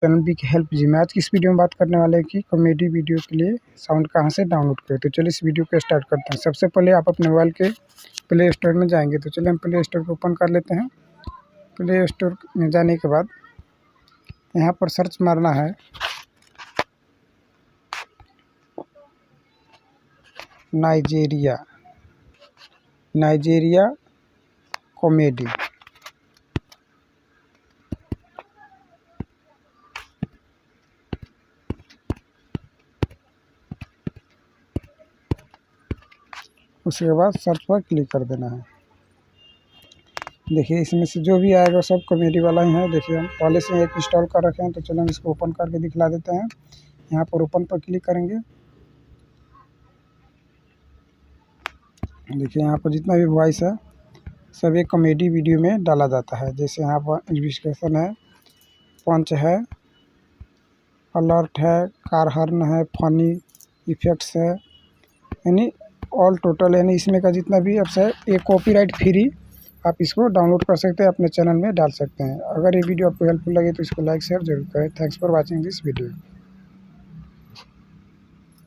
Channel B की help जी। मैं आज की इस वीडियो में बात करने वाले हैं कि कॉमेडी वीडियो के लिए साउंड कहां से डाउनलोड करें। तो चलिए इस वीडियो को स्टार्ट करते हैं। सबसे पहले आप अपने मोबाइल के प्ले स्टोर में जाएंगे। तो चलिए हम प्ले स्टोर को ओपन कर लेते हैं। प्ले स्टोर में जाने के बाद यहाँ पर सर्च मारना है नाइजेरिया कॉमेडी। उसके बाद सर्च पर क्लिक कर देना है। देखिए इसमें से जो भी आएगा सब कॉमेडी वाला ही है। देखिए हम पहले से एक इंस्टॉल कर रखे हैं, तो चलो हम इसको ओपन करके दिखला देते हैं। यहाँ पर ओपन पर क्लिक करेंगे। देखिए यहाँ पर जितना भी वॉइस है सब एक कॉमेडी वीडियो में डाला जाता है। जैसे यहाँ पर इन्वेस्टिगेशन है, पंच है, अलर्ट है, कार हॉर्न है, फनी इफेक्ट्स है, यानी ऑल टोटल यानी इसमें का जितना भी ऐप्स है ये कॉपीराइट फ्री आप इसको डाउनलोड कर सकते हैं, अपने चैनल में डाल सकते हैं। अगर ये वीडियो आपको हेल्पफुल लगे तो इसको लाइक शेयर जरूर करें। Thanks for watching this video.